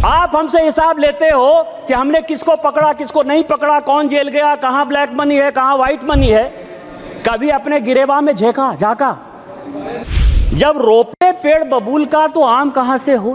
आप हमसे हिसाब लेते हो कि हमने किसको पकड़ा, किसको नहीं पकड़ा, कौन जेल गया, कहां ब्लैक मनी है, कहां व्हाइट मनी है। कभी अपने गिरेबान में झांका? जब रोपे पेड़ बबूल का तो आम कहां से हो।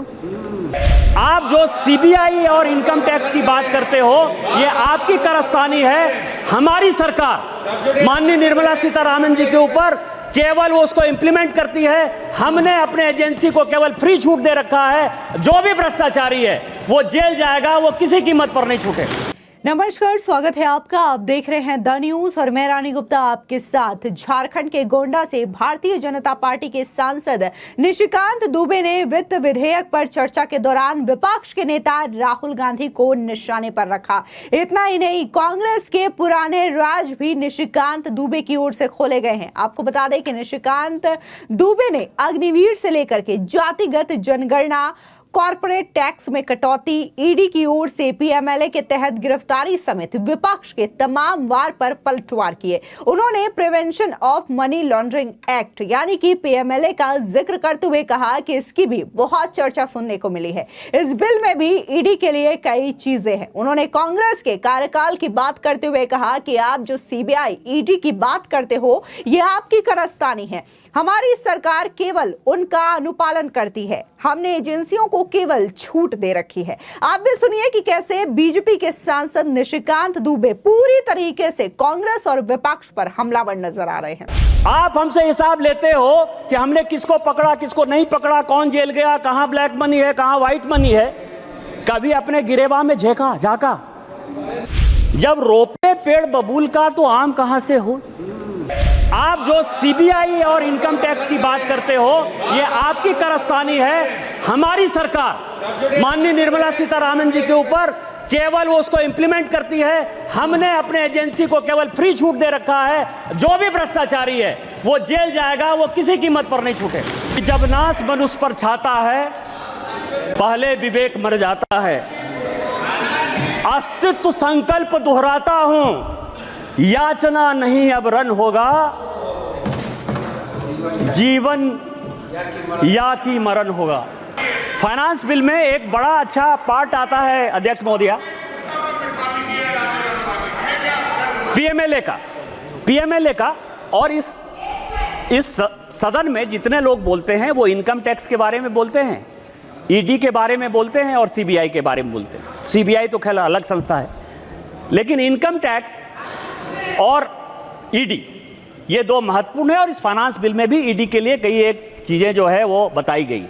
आप जो सीबीआई और इनकम टैक्स की बात करते हो, ये आपकी कारस्तानी है। हमारी सरकार माननीय निर्मला सीतारामन जी के ऊपर केवल वो उसको इंप्लीमेंट करती है। हमने अपने एजेंसी को केवल फ्री छूट दे रखा है। जो भी भ्रष्टाचारी है वो जेल जाएगा, वो किसी कीमत पर नहीं छूटेगा। नमस्कार, स्वागत है आपका। आप देख रहे हैं द न्यूज और मैं रानी गुप्ता आपके साथ। झारखंड के गोंडा से भारतीय जनता पार्टी के सांसद निशिकांत दुबे ने वित्त विधेयक पर चर्चा के दौरान विपक्ष के नेता राहुल गांधी को निशाने पर रखा। इतना ही नहीं, कांग्रेस के पुराने राज भी निशिकांत दुबे की ओर से खोले गए हैं। आपको बता दें कि निशिकांत दुबे ने अग्निवीर से लेकर के जातिगत जनगणना, कॉर्पोरेट टैक्स में कटौती, ईडी की ओर से पीएमएलए के तहत गिरफ्तारी समेत विपक्ष के तमाम वार पर पलटवार किए। उन्होंने prevention of money laundering act यानी कि पीएमएलए का जिक्र करते हुए कहा कि इसकी भी बहुत चर्चा सुनने को मिली है। इस बिल में भी ईडी के लिए कई चीजें हैं। उन्होंने कांग्रेस के कार्यकाल की बात करते हुए कहा कि आप जो सीबीआई, ईडी की बात करते हो, ये आपकी कारस्तानी है। हमारी सरकार केवल उनका अनुपालन करती है। हमने एजेंसियों को केवल छूट दे रखी है। आप भी सुनिए कि कैसे बीजेपी के सांसद निशिकांत दुबे पूरी तरीके से कांग्रेस और विपक्ष पर हमलावर नजर आ रहे हैं। आप हमसे हिसाब लेते हो कि हमने किसको पकड़ा, किसको नहीं पकड़ा, कौन जेल गया, कहां ब्लैक मनी है, कहां व्हाइट मनी है। कभी अपने गिरेबान में झांका? जब रोपे पेड़ बबूल का तो आम कहां से हो। आप जो सीबीआई और इनकम टैक्स की बात करते हो, ये आपकी कारस्तानी है। हमारी सरकार माननीय निर्मला सीतारामन जी के ऊपर केवल वो उसको इंप्लीमेंट करती है। हमने अपने एजेंसी को केवल फ्री छूट दे रखा है। जो भी भ्रष्टाचारी है वो जेल जाएगा, वो किसी कीमत पर नहीं छूटेगा। जब नाश मनुष्य पर छाता है, पहले विवेक मर जाता है। अस्तित्व संकल्प दोहराता हूं, याचना नहीं अब रन होगा, जीवन या की मरण होगा। फाइनेंस बिल में एक बड़ा अच्छा पार्ट आता है अध्यक्ष महोदया, पीएमएलए का। और इस सदन में जितने लोग बोलते हैं वो इनकम टैक्स के बारे में बोलते हैं, ईडी के बारे में बोलते हैं और सीबीआई के बारे में बोलते हैं। सीबीआई तो खैर अलग संस्था है, लेकिन इनकम टैक्स और ईडी ये दो महत्वपूर्ण है। और इस फाइनेंस बिल में भी ईडी के लिए कई एक चीजें जो है वो बताई गई।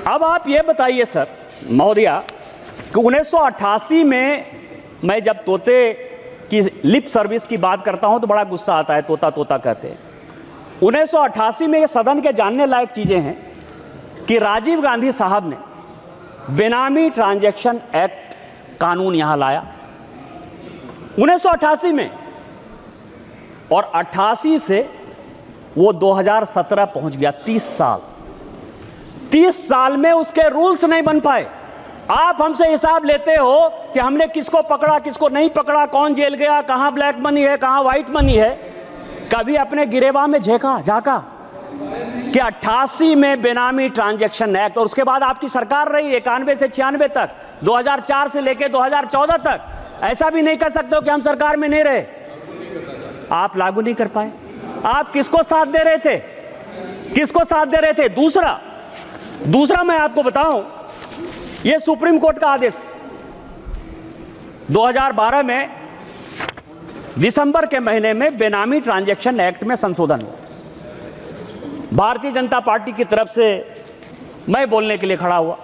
अब आप ये बताइए सर महोदया कि 1988 में मैं जब तोते की लिप सर्विस की बात करता हूं तो बड़ा गुस्सा आता है, तोता तोता कहते हैं। 1988 में ये सदन के जानने लायक चीजें हैं कि राजीव गांधी साहब ने बेनामी ट्रांजैक्शन एक्ट कानून यहां लाया 1988 में, और 88 से वो 2017 पहुंच गया। 30 साल में उसके रूल्स नहीं बन पाए। आप हमसे हिसाब लेते हो कि हमने किसको पकड़ा, किसको नहीं पकड़ा, कौन जेल गया, कहां ब्लैक मनी है, कहां व्हाइट मनी है। कभी अपने गिरेबान में झांका कि 88 में बेनामी ट्रांजैक्शन एक्ट, और उसके बाद आपकी सरकार रही 91 से 96 तक, 2004 से लेकर 2014 तक। ऐसा भी नहीं कर सकते हो कि हम सरकार में नहीं रहे। आप लागू नहीं कर पाए। आप किसको साथ दे रहे थे, किसको साथ दे रहे थे? दूसरा मैं आपको बताऊं, यह सुप्रीम कोर्ट का आदेश 2012 में दिसंबर के महीने में बेनामी ट्रांजैक्शन एक्ट में संशोधन हुआ। भारतीय जनता पार्टी की तरफ से मैं बोलने के लिए खड़ा हुआ,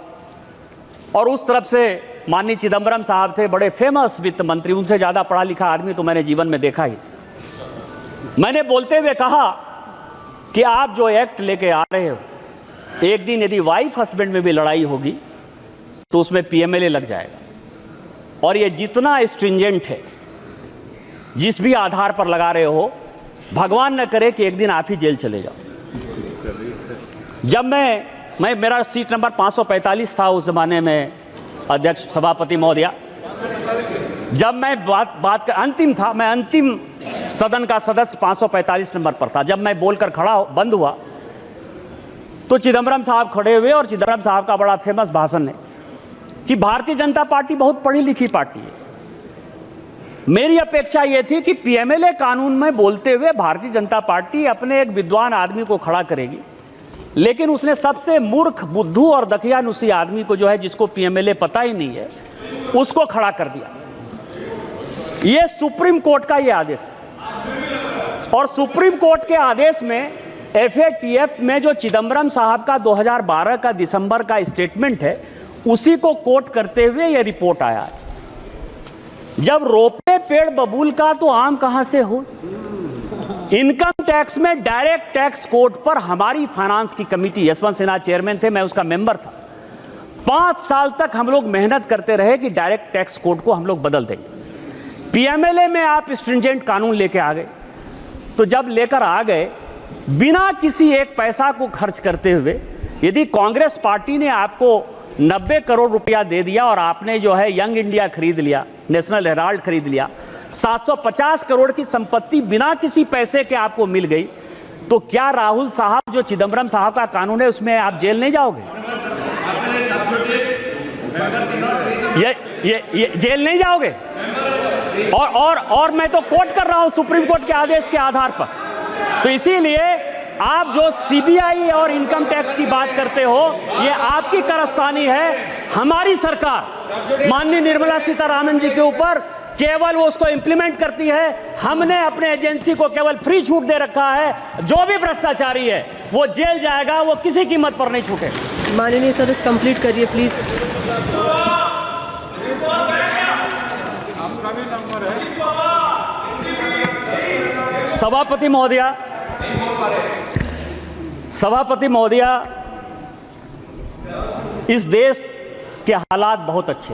और उस तरफ से माननीय चिदंबरम साहब थे, बड़े फेमस वित्त मंत्री। उनसे ज़्यादा पढ़ा लिखा आदमी तो मैंने जीवन में देखा ही। मैंने बोलते हुए कहा कि आप जो एक्ट लेके आ रहे हो, एक दिन यदि वाइफ हस्बैंड में भी लड़ाई होगी तो उसमें पीएमएलए लग जाएगा। और ये जितना स्ट्रिंजेंट है, जिस भी आधार पर लगा रहे हो, भगवान न करे कि एक दिन आप ही जेल चले जाओ। जब मैं मेरा सीट नंबर 545 था उस जमाने में अध्यक्ष सभापति महोदया, जब मैं बात का अंतिम था, मैं अंतिम सदन का सदस्य 545 नंबर पर था। जब मैं बोलकर बंद हुआ तो चिदंबरम साहब खड़े हुए, और चिदंबरम साहब का बड़ा फेमस भाषण है कि भारतीय जनता पार्टी बहुत पढ़ी लिखी पार्टी है। मेरी अपेक्षा यह थी कि पीएमएलए कानून में बोलते हुए भारतीय जनता पार्टी अपने एक विद्वान आदमी को खड़ा करेगी, लेकिन उसने सबसे मूर्ख, बुद्धू और दकियानुसी आदमी को, जो है जिसको पीएमएलए पता ही नहीं है, उसको खड़ा कर दिया। यह सुप्रीम कोर्ट का यह आदेश है और सुप्रीम कोर्ट के आदेश में एफएटीएफ में जो चिदम्बरम साहब का 2012 का दिसंबर का स्टेटमेंट है, उसी को कोट करते हुए यह रिपोर्ट आया। जब रोपे पेड़ बबूल का तो आम कहां से हो। इनकम टैक्स में डायरेक्ट टैक्स कोड पर हमारी फाइनेंस की कमेटी, यशवंत सिन्हा चेयरमैन थे, मैं उसका मेंबर था, 5 साल तक हम लोग मेहनत करते रहे कि डायरेक्ट टैक्स कोड को हम लोग बदल देंगे। पीएमएलए में आप स्ट्रिंजेंट कानून लेके आ गए, तो जब लेकर आ गए बिना किसी एक पैसा को खर्च करते हुए, यदि कांग्रेस पार्टी ने आपको 90 करोड़ रुपया दे दिया और आपने जो है यंग इंडिया खरीद लिया, नेशनल हेराल्ड खरीद लिया, 750 करोड़ की संपत्ति बिना किसी पैसे के आपको मिल गई, तो क्या राहुल साहब, जो चिदम्बरम साहब का कानून है, उसमें आप जेल नहीं जाओगे? ये जेल नहीं जाओगे? और मैं तो कोट कर रहा हूं सुप्रीम कोर्ट के आदेश के आधार पर। तो इसीलिए आप जो सीबीआई और इनकम टैक्स की बात करते हो, ये आपकी कारस्तानी है। हमारी सरकार माननीय निर्मला सीतारामन जी के ऊपर केवल वो उसको इंप्लीमेंट करती है। हमने अपने एजेंसी को केवल फ्री छूट दे रखा है। जो भी भ्रष्टाचारी है वो जेल जाएगा, वो किसी कीमत पर नहीं छूटे। माननीय सदस्य कंप्लीट करिए प्लीज। सभापति महोदया, इस देश के हालात बहुत अच्छे।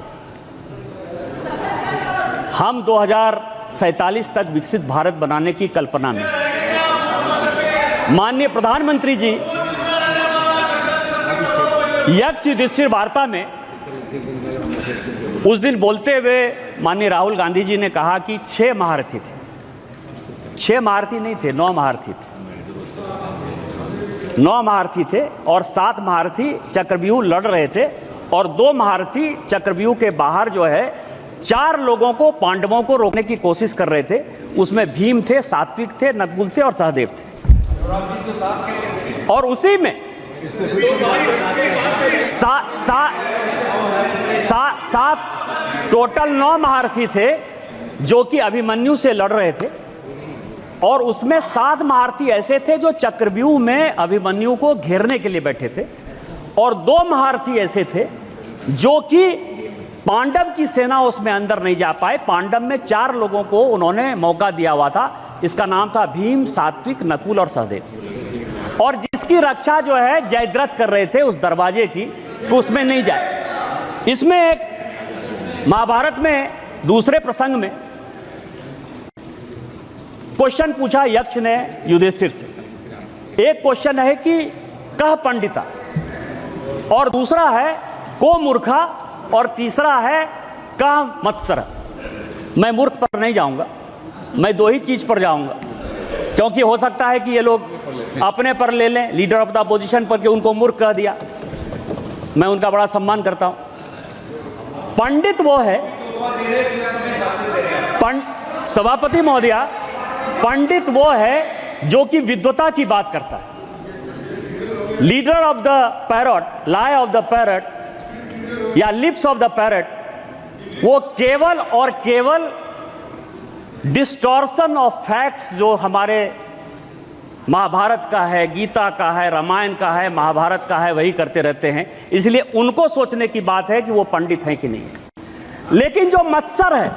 हम 2047 तक विकसित भारत बनाने की कल्पना में, माननीय प्रधानमंत्री जी यक्ष युधिष्ठिर वार्ता में उस दिन बोलते हुए माननीय राहुल गांधी जी ने कहा कि 6 महारथी थे। 6 महारथी नहीं थे, 9 महारथी थे। 9 महारथी थे और 7 महारथी चक्रव्यूह लड़ रहे थे और 2 महारथी चक्रव्यूह के बाहर जो है 4 लोगों को, पांडवों को रोकने की कोशिश कर रहे थे। उसमें भीम थे, सात्विक थे, नकुल थे और सहदेव थे। और उसी में टोटल 9 महारथी थे जो कि अभिमन्यु से लड़ रहे थे और उसमें 7 महारथी ऐसे थे जो चक्रव्यूह में अभिमन्यु को घेरने के लिए बैठे थे और 2 महारथी ऐसे थे जो कि पांडव की सेना उसमें अंदर नहीं जा पाए। पांडव में 4 लोगों को उन्होंने मौका दिया हुआ था। इसका नाम था भीम, सात्विक, नकुल और सहदेव। और जिसकी रक्षा जो है जयद्रथ कर रहे थे उस दरवाजे की, तो उसमें नहीं जाए। इसमें एक महाभारत में दूसरे प्रसंग में क्वेश्चन पूछा यक्ष ने युधिष्ठिर से। एक क्वेश्चन है कि कह पंडिता, और दूसरा है को मूर्खा, और तीसरा है कह मत्सर। मैं मूर्ख पर नहीं जाऊंगा, मैं 2 ही चीज पर जाऊंगा, क्योंकि हो सकता है कि ये लोग अपने पर ले लें, लीडर ऑफ द अपोजिशन पर, कि उनको मूर्ख कह दिया। मैं उनका बड़ा सम्मान करता हूं। पंडित वो है, सभापति महोदया, पंडित वो है जो कि विद्वता की बात करता है। Leader of the parrot, lie of the parrot या लिप्स ऑफ द पैरट, वो केवल और केवल डिस्टॉर्शन ऑफ फैक्ट्स जो हमारे महाभारत का है, गीता का है, रामायण का है, महाभारत का है, वही करते रहते हैं। इसलिए उनको सोचने की बात है कि वो पंडित हैं कि नहीं। लेकिन जो मत्सर है,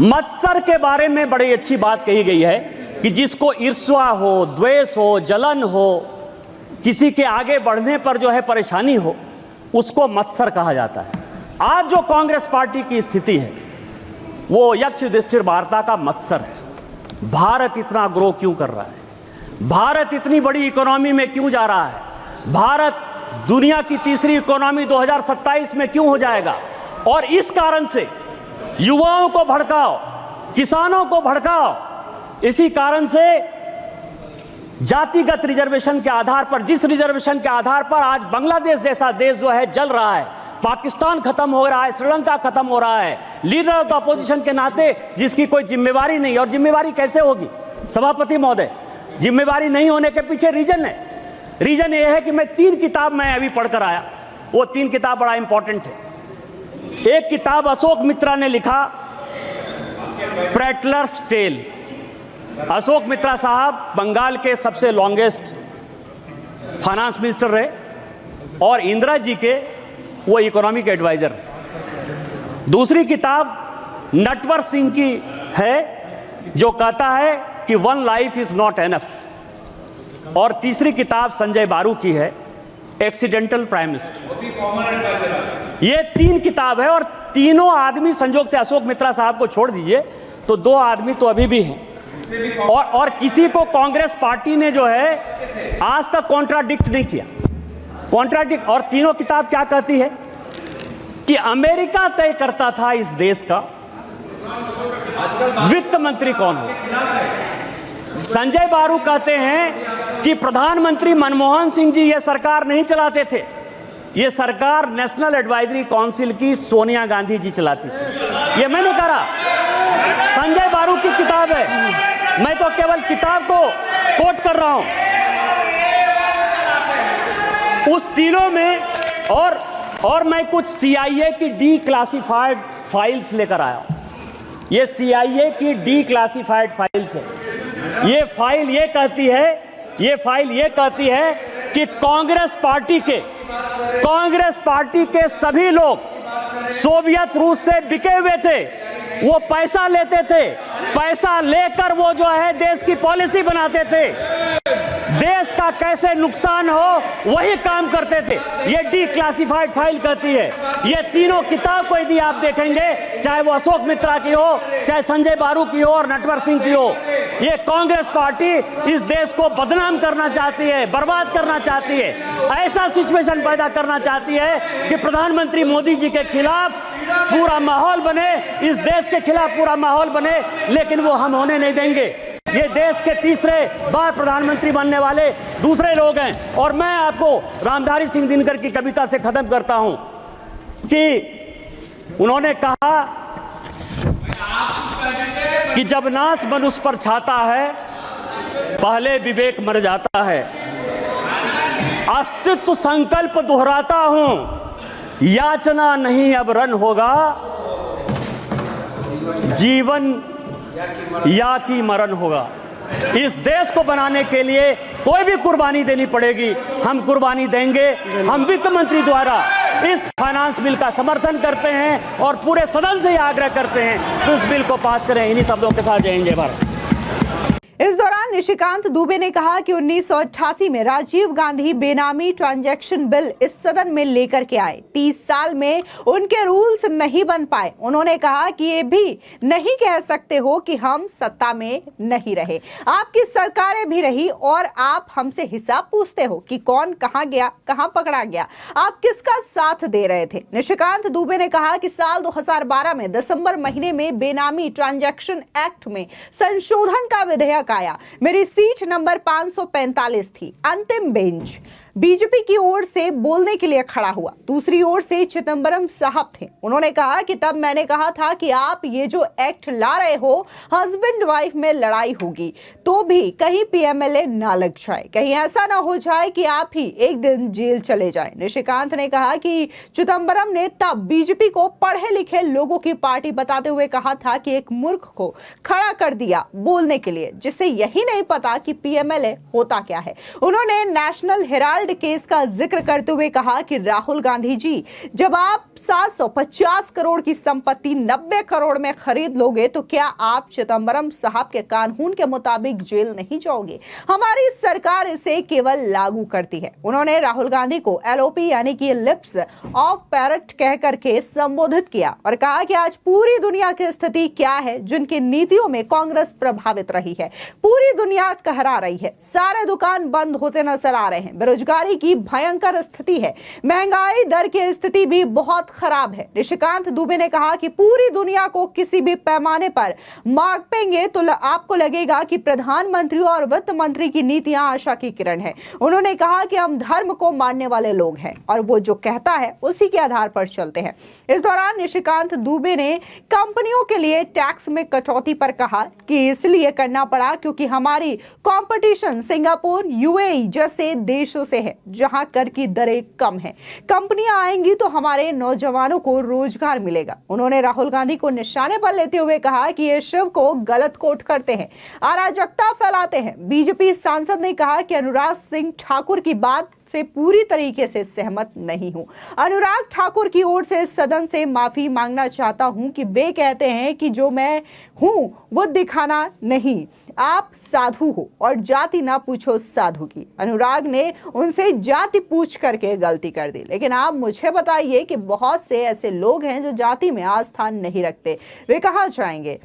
मत्सर के बारे में बड़ी अच्छी बात कही गई है कि जिसको ईर्ष्या हो, द्वेष हो, जलन हो, किसी के आगे बढ़ने पर जो है परेशानी हो, उसको मत्सर कहा जाता है। आज जो कांग्रेस पार्टी की स्थिति है वो यक्ष युधिष्ठिर वार्ता का मत्सर है। भारत इतना ग्रो क्यों कर रहा है? भारत इतनी बड़ी इकोनॉमी में क्यों जा रहा है? भारत दुनिया की तीसरी इकोनॉमी 2027 में क्यों हो जाएगा? और इस कारण से युवाओं को भड़काओ, किसानों को भड़काओ। इसी कारण से जातिगत रिजर्वेशन के आधार पर, जिस रिजर्वेशन के आधार पर आज बांग्लादेश जैसा देश जो है जल रहा है, पाकिस्तान खत्म हो रहा है, श्रीलंका खत्म हो रहा है, लीडर ऑफ द अपोजिशन के नाते जिसकी कोई जिम्मेवारी नहीं। और जिम्मेवारी कैसे होगी सभापति महोदय? जिम्मेवारी नहीं होने के पीछे रीजन है। रीजन ये है कि मैं 3 किताब मैं अभी पढ़कर आया, वो 3 किताब बड़ा इंपॉर्टेंट है। एक किताब अशोक मित्रा ने लिखा, प्रेटलर्स टेल। अशोक मित्रा साहब बंगाल के सबसे लॉन्गेस्ट फाइनेंस मिनिस्टर रहे और इंदिरा जी के वो इकोनॉमिक एडवाइजर। दूसरी किताब नटवर सिंह की है जो कहता है कि one life is not enough. और तीसरी किताब संजय बारू की है, एक्सीडेंटल प्राइम मिनिस्टर। ये 3 किताब है और तीनों आदमी, संजोग से अशोक मित्रा साहब को छोड़ दीजिए तो 2 आदमी तो अभी भी हैं। और किसी को कांग्रेस पार्टी ने जो है आज तक कॉन्ट्राडिक्ट नहीं किया। कॉन्ट्राडिक्ट। और तीनों किताब क्या कहती है कि अमेरिका तय करता था इस देश का वित्त मंत्री कौन हो। संजय बारू कहते हैं कि प्रधानमंत्री मनमोहन सिंह जी ये सरकार नहीं चलाते थे, ये सरकार नेशनल एडवाइजरी काउंसिल की सोनिया गांधी जी चलाती थी। ये मैं नहीं कह रहा, संजय बारू की किताब है, मैं तो केवल किताब को कोट कर रहा हूं। उस तीनों में और मैं कुछ CIA की डीक्लासिफाइड फाइल्स लेकर आया हूं। ये CIA की डीक्लासिफाइड फाइल्स है। ये फाइल ये कहती है कि कांग्रेस पार्टी के सभी लोग सोवियत रूस से बिके हुए थे। वो पैसा लेते थे, पैसा लेकर वो जो है देश की पॉलिसी बनाते थे, देश का कैसे नुकसान हो वही काम करते थे। ये डीक्लासिफाइड फाइल कहती है। ये तीनों किताब को यदि आप देखेंगे, चाहे वो अशोक मित्रा की हो, चाहे संजय बारू की हो और नटवर सिंह की हो, ये कांग्रेस पार्टी इस देश को बदनाम करना चाहती है, बर्बाद करना चाहती है, ऐसा सिचुएशन पैदा करना चाहती है कि प्रधानमंत्री मोदी जी के खिलाफ पूरा माहौल बने, इस देश के खिलाफ पूरा माहौल बने, लेकिन वो हम होने नहीं देंगे। ये देश के तीसरे बार प्रधानमंत्री बनने वाले दूसरे लोग हैं। और मैं आपको रामधारी सिंह दिनकर की कविता से खत्म करता हूं कि उन्होंने कहा कि जब नाश मनुष्य पर छाता है, पहले विवेक मर जाता है। अस्तित्व संकल्प दोहराता हूं, याचना नहीं अब रन होगा, जीवन या की मरण होगा। इस देश को बनाने के लिए कोई भी कुर्बानी देनी पड़ेगी, हम कुर्बानी देंगे। हम वित्त मंत्री द्वारा इस फाइनेंस बिल का समर्थन करते हैं और पूरे सदन से आग्रह करते हैं कि उस बिल को पास करें। इन्हीं शब्दों के साथ जय हिंद जय भारत। इस दौरान निशिकांत दुबे ने कहा कि 1988 में राजीव गांधी बेनामी ट्रांजैक्शन बिल इस सदन में लेकर के आए। 30 साल में उनके रूल्स नहीं बन पाए। उन्होंने कहा कि ये भी नहीं कह सकते हो कि हम सत्ता में नहीं रहे, आपकी सरकारें भी रही और आप हमसे हिसाब पूछते हो कि कौन कहां गया, कहां पकड़ा गया, आप किसका साथ दे रहे थे। निशिकांत दुबे ने कहा कि साल 2012 में दिसंबर महीने में बेनामी ट्रांजैक्शन एक्ट में संशोधन का विधेयक आया। मेरी सीट नंबर 545 थी। अंतिम बेंच बीजेपी की ओर से बोलने के लिए खड़ा हुआ, दूसरी ओर से चिदंबरम साहब थे। उन्होंने कहा कि तब मैंने कहा था कि आप ये जो एक्ट ला रहे हो, हस्बैंड वाइफ में लड़ाई होगी तो भी कहीं पीएमएलए ना लग जाए, कहीं ऐसा ना हो जाए कि आप ही एक दिन जेल चले जाए। निशिकांत ने कहा कि चिदंबरम ने तब बीजेपी को पढ़े लिखे लोगों की पार्टी बताते हुए कहा था कि एक मूर्ख को खड़ा कर दिया बोलने के लिए, जिसे यही नहीं पता कि पीएमएलए होता क्या है। उन्होंने नेशनल हेराल्ड केस का जिक्र करते हुए कहा कि राहुल गांधी जी, जब आप 750 करोड़ की संपत्ति 90 करोड़ में खरीद लोगे तो क्या आप चिदंबरम साहब के कानून के मुताबिक जेल नहीं जाओगे? हमारी सरकार इसे केवल लागू करती है। उन्होंने राहुल गांधी को एलओपी यानी कि लिप्स ऑफ पैरट कह करके संबोधित किया और कहा कि आज पूरी दुनिया की स्थिति क्या है, जिनकी नीतियों में कांग्रेस प्रभावित रही है। पूरी दुनिया कहरा रही है, सारे दुकान बंद होते नजर आ रहे हैं, बेरोजगार बेरोजगारी की भयंकर स्थिति है, महंगाई दर की स्थिति भी बहुत खराब है। निशिकांत दुबे ने कहा कि पूरी दुनिया को किसी भी पैमाने पर मापेंगे तो आपको लगेगा कि प्रधानमंत्री और वित्त मंत्री की नीतियां आशा की किरण है। उन्होंने कहा कि हम धर्म को मानने वाले लोग हैं और वो जो कहता है उसी के आधार पर चलते हैं। इस दौरान निशिकांत दुबे ने कंपनियों के लिए टैक्स में कटौती पर कहा कि इसलिए करना पड़ा क्योंकि हमारी कंपटीशन सिंगापुर, यूएई जैसे देशों से है जहां कर की दरें कम है। कंपनियां आएंगी तो हमारे नौजवानों को रोजगार मिलेगा। उन्होंने राहुल गांधी को निशाने पर लेते हुए कहा कि ये शिव को गलत कोट करते हैं, अराजकता फैलाते हैं। बीजेपी सांसद ने कहा कि अनुराग सिंह ठाकुर की बात से पूरी तरीके से सहमत नहीं हूं। अनुराग ठाकुर की ओर से सदन से माफी मांगना चाहता हूं कि वे कहते हैं कि जो मैं हूं वो दिखाना नहीं। आप साधु हो और जाति ना पूछो साधु की। अनुराग ने उनसे जाति पूछ करके गलती कर दी। लेकिन आप मुझे बताइए कि बहुत से ऐसे लोग हैं जो जाति में आस्था नहीं रखते, वे कहां जाएंगे?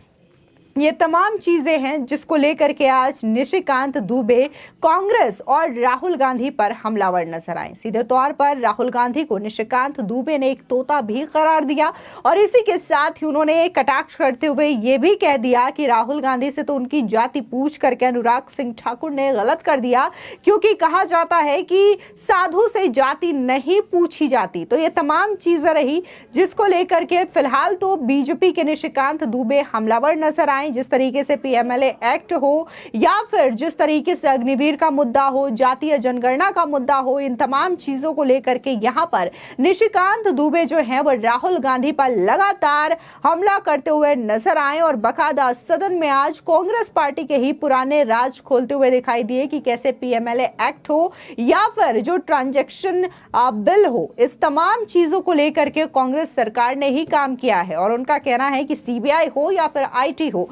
ये तमाम चीजें हैं जिसको लेकर के आज निशिकांत दुबे कांग्रेस और राहुल गांधी पर हमलावर नजर आए। सीधे तौर पर राहुल गांधी को निशिकांत दुबे ने एक तोता भी करार दिया और इसी के साथ ही उन्होंने कटाक्ष करते हुए ये भी कह दिया कि राहुल गांधी से तो उनकी जाति पूछ करके अनुराग सिंह ठाकुर ने गलत कर दिया, क्योंकि कहा जाता है कि साधु से जाति नहीं पूछी जाती। तो ये तमाम चीजें रही जिसको लेकर के फिलहाल तो बीजेपी के निशिकांत दुबे हमलावर नजर आए। जिस तरीके से पीएमएलए एक्ट हो या फिर जिस तरीके से अग्निवीर का मुद्दा हो, जातीय जनगणना का मुद्दा हो, इन तमाम चीजों को लेकर के यहां पर निशिकांत दुबे जो है वो राहुल गांधी पर लगातार हमला करते हुए नजर आए और बकायदा सदन में आज कांग्रेस पार्टी के ही पुराने राज खोलते हुए दिखाई दिए कि कैसे पीएमएलए एक्ट हो या फिर जो ट्रांजैक्शन बिल हो, इस तमाम चीजों को लेकर के कांग्रेस सरकार ने ही काम किया है। और उनका कहना है कि सीबीआई हो या फिर आईटी हो,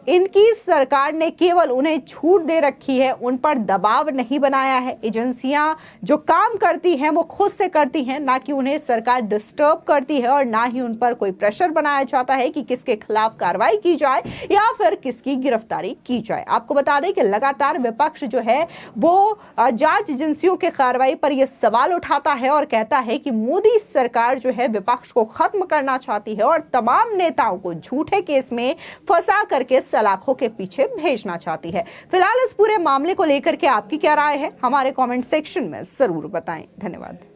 इनकी सरकार ने केवल उन्हें छूट दे रखी है, उन पर दबाव नहीं बनाया है। एजेंसियां जो काम करती हैं वो खुद से करती हैं, ना कि उन्हें सरकार डिस्टर्ब करती है और ना ही उन पर कोई प्रेशर बनाया जाता है कि किसके खिलाफ कार्रवाई की जाए या फिर किसकी गिरफ्तारी की जाए। आपको बता दें कि लगातार विपक्ष जो है वो जांच एजेंसियों के कार्रवाई पर यह सवाल उठाता है और कहता है कि मोदी सरकार जो है विपक्ष को खत्म करना चाहती है और तमाम नेताओं को झूठे केस में फंसा करके सलाखों के पीछे भेजना चाहती है। फिलहाल इस पूरे मामले को लेकर के आपकी क्या राय है, हमारे कमेंट सेक्शन में जरूर बताएं। धन्यवाद।